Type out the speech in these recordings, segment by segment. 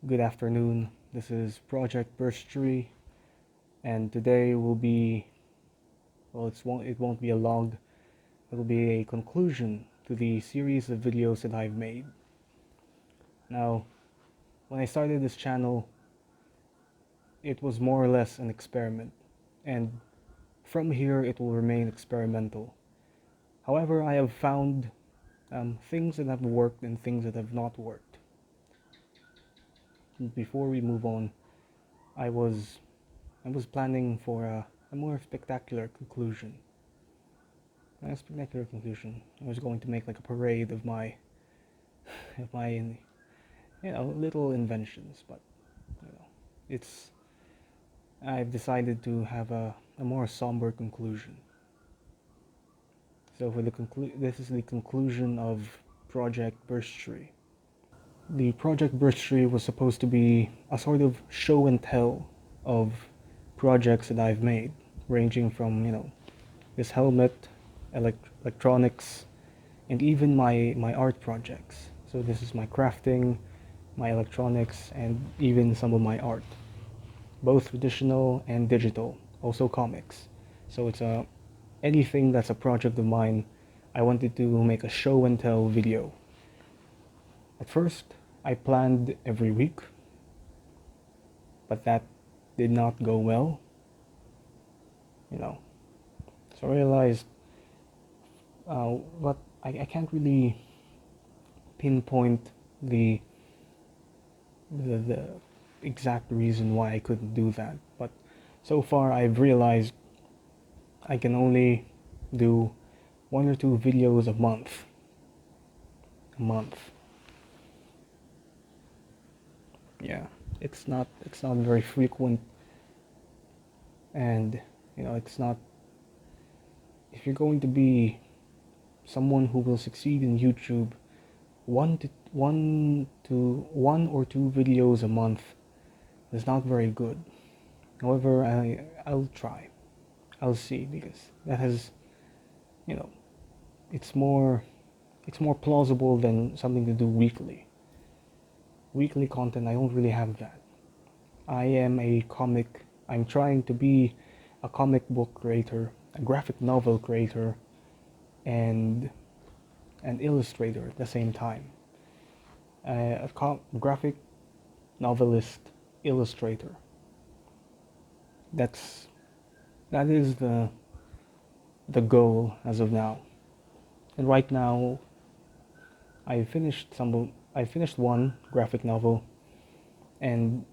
Good afternoon. This is Project Burstry, and today will be it won't be a log. It will be a conclusion to the series of videos that I've made. Now, when I started this channel, it was more or less an experiment, and from here it will remain experimental. However, I have found things that have worked and things that have not worked. Before we move on, I was planning for a more spectacular conclusion. A spectacular conclusion. I was going to make like a parade of my little inventions, but it's I've decided to have a more somber conclusion. So for this is the conclusion of Project Burstry. The Project Burstry was supposed to be a sort of show and tell of projects that I've made, ranging from this helmet, electronics, and even my art projects. So this is my crafting, my electronics, and even some of my art, both traditional and digital, also comics. So it's anything that's a project of mine. I wanted to make a show and tell video. At first, I planned every week, but that did not go well. So I realized what I can't really pinpoint the exact reason why I couldn't do that. But so far, I've realized I can only do 1 or 2 videos a month. Yeah, it's not very frequent, and it's not. If you're going to be someone who will succeed in YouTube, one or two videos a month is not very good. However, I'll try. I'll see, because that has it's more plausible than something to do weekly. Weekly content, I don't really have that. I'm trying to be a comic book creator, a graphic novel creator, and an illustrator at the same time. Graphic novelist, illustrator. That is the goal as of now. And right now, I finished one graphic novel, and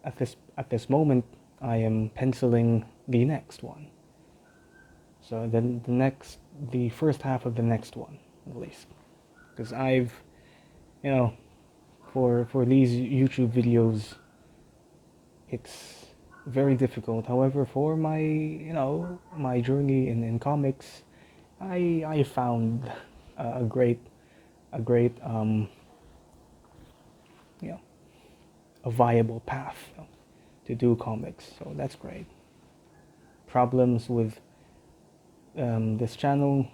at this moment, I am penciling the next one. So then the first half of the next one, at least, because I've, for these YouTube videos, it's very difficult. However, for my journey in comics, I found a great a viable path to do comics. So that's great. Problems with this channel,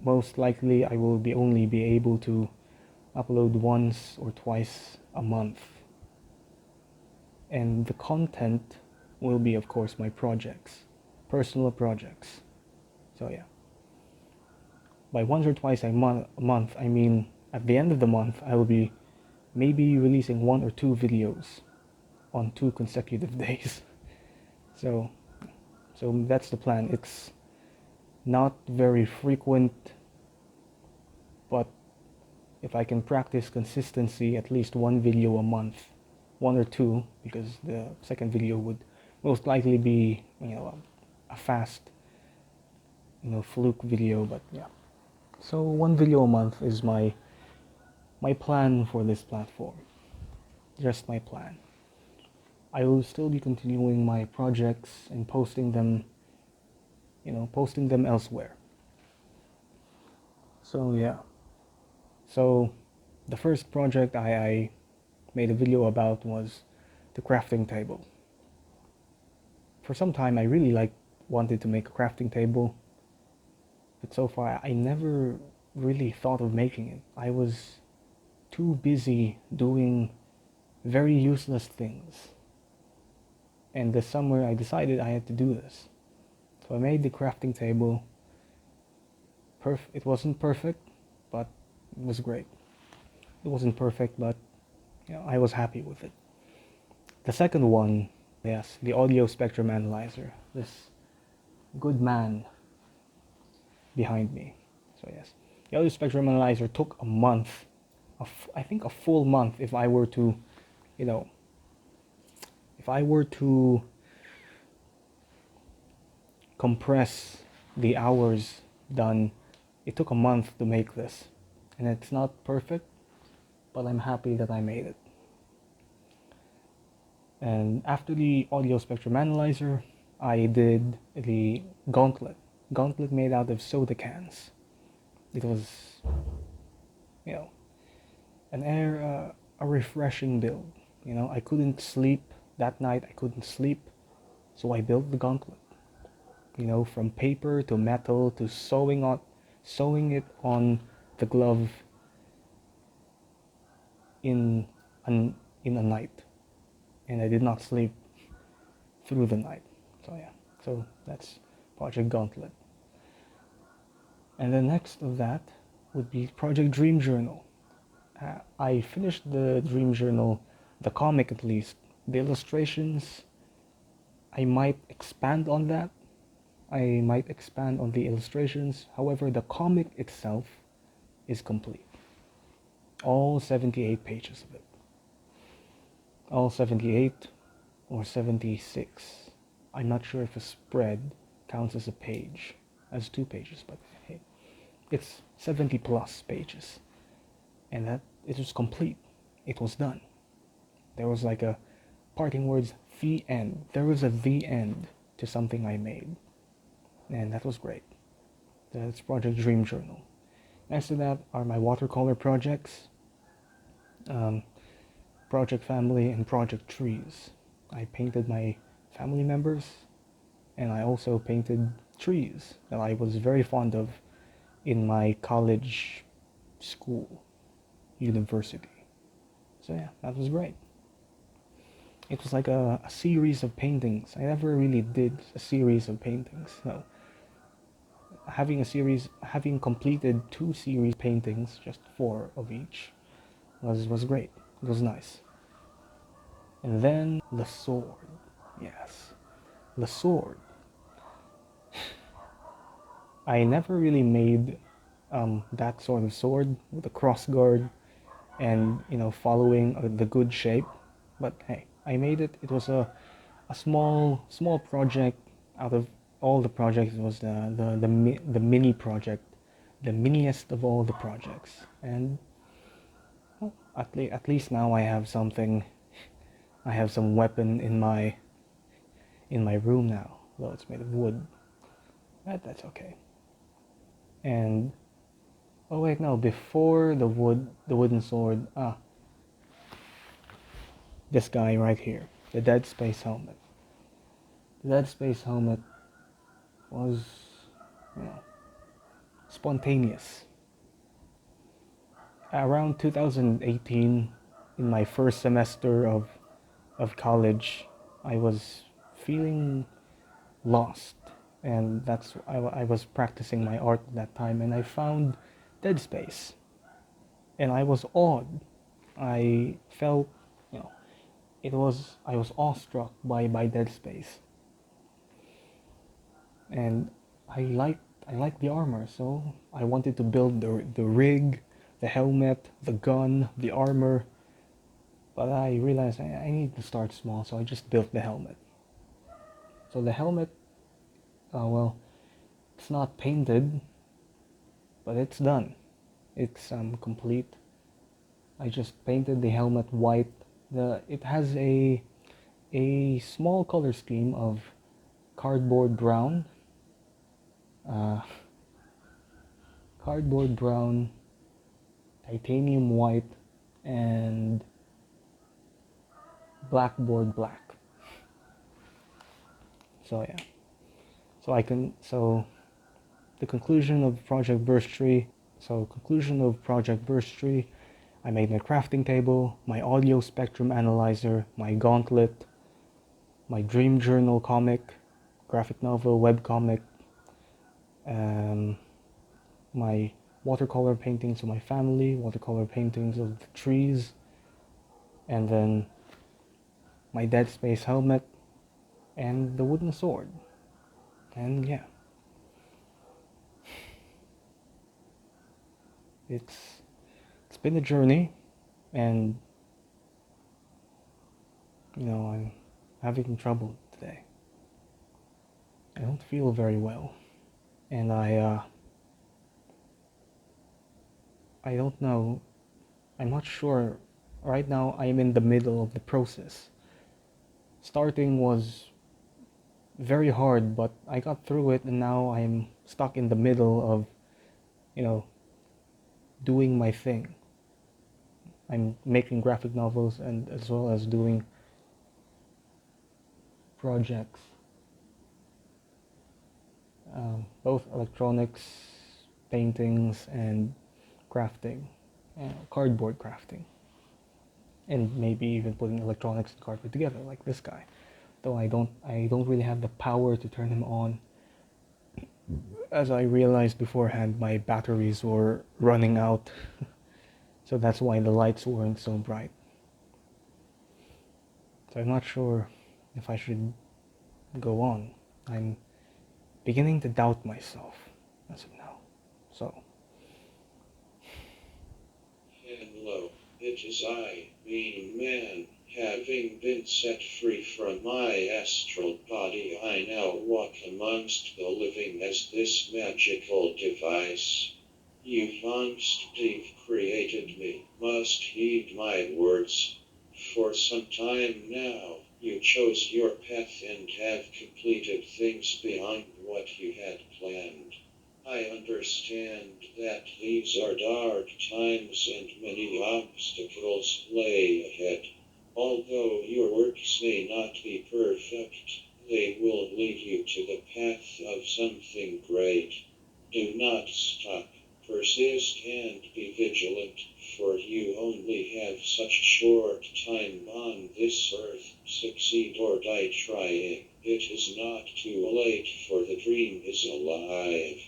most likely I will only be able to upload once or twice a month, and the content will be, of course, my personal projects. So yeah, by once or twice a month, I mean at the end of the month I will be maybe releasing 1 or 2 videos on 2 consecutive days. So that's the plan. It's not very frequent, but if I can practice consistency, at least 1 video a month, 1 or 2, because the second video would most likely be a fast fluke video. But yeah, so 1 video a month is my plan for this platform. Just my plan. I will still be continuing my projects and posting them elsewhere. So yeah. So the first project I made a video about was the crafting table. For some time I really wanted to make a crafting table, but so far I never really thought of making it. I was too busy doing very useless things. And this summer I decided I had to do this. So I made the crafting table. It wasn't perfect, but it was great. It wasn't perfect, but I was happy with it. The second one, yes, the audio spectrum analyzer. This good man behind me. So yes, the audio spectrum analyzer took a month, I think a full month if I were to, if I were to compress the hours done. It took a month to make this, and it's not perfect, but I'm happy that I made it. And after the audio spectrum analyzer, I did the Gauntlet. Gauntlet made out of soda cans. It was, a refreshing build. I couldn't sleep that night. I couldn't sleep, so I built the Gauntlet. From paper to metal to sewing it on the glove in a night, and I did not sleep through the night. So that's Project Gauntlet. And the next of that would be Project Dream Journal. I finished the Dream Journal, the comic at least. The illustrations, I might expand on that. I might expand on the illustrations. However, the comic itself is complete. All 78 pages of it. All 78 or 76. I'm not sure if a spread counts as a page, as 2 pages, but hey, it's 70 plus pages. And that it was complete. It was done. There was like a parting words, the end. There was the end to something I made. And that was great. That's Project Dream Journal. Next to that are my watercolor projects, Project Family and Project Trees. I painted my family members, and I also painted trees that I was very fond of in my college, school, university. So yeah, that was great. It was like a series of paintings. I never really did a series of paintings, no. Having completed 2 series paintings, just 4 of each, was great. It was nice. And then the sword. Yes, the sword. I never really made that sort of sword with a crossguard and following the good shape. But hey, I made it. It was a small project. Out of all the projects, it was the mini project, the miniest of all the projects. And well, at least now I have something. I have some weapon in my room now, though it's made of wood. That's okay. And oh wait, no, before the wooden sword, this guy right here, the Dead Space helmet. The Dead Space helmet was, spontaneous. Around 2018, in my first semester of college, I was feeling lost, and I was practicing my art at that time, and I found Dead Space, and I was awed. I felt, I was awestruck by Dead Space, and I liked the armor, so I wanted to build the rig, the helmet, the gun, the armor. But I realized I need to start small, so I just built the helmet. So the helmet, well, it's not painted, but it's done. It's complete. I just painted the helmet white. It has a small color scheme of cardboard brown, titanium white, and blackboard black. So yeah. So the conclusion of Project Burst Tree. So conclusion of Project Burst Tree. I made my crafting table, my audio spectrum analyzer, my Gauntlet, my dream journal comic, graphic novel, webcomic, my watercolor paintings of my family, watercolor paintings of the trees, and then my Dead Space helmet, and the wooden sword. And yeah, it's been a journey, and I'm having trouble today. I don't feel very well, and I don't know. I'm not sure. Right now, I'm in the middle of the process. Starting was very hard, but I got through it, and now I'm stuck in the middle of, doing my thing. I'm making graphic novels and as well as doing projects, both electronics, paintings, and crafting, cardboard crafting, and maybe even putting electronics and cardboard together, like this guy. Though I don't really have the power to turn him on. As I realized beforehand, my batteries were running out, so that's why the lights weren't so bright. So I'm not sure if I should go on. I'm beginning to doubt myself as of now. So, Hello, it is I, being man. Having been set free from my astral body, I now walk amongst the living as this magical device. You monster created me, must heed my words. For some time now, you chose your path and have completed things beyond what you had planned. I understand that these are dark times and many obstacles lay ahead. Although your works may not be perfect, they will lead you to the path of something great. Do not stop, persist and be vigilant, for you only have such short time on this earth. Succeed or die trying. It is not too late, for the dream is alive.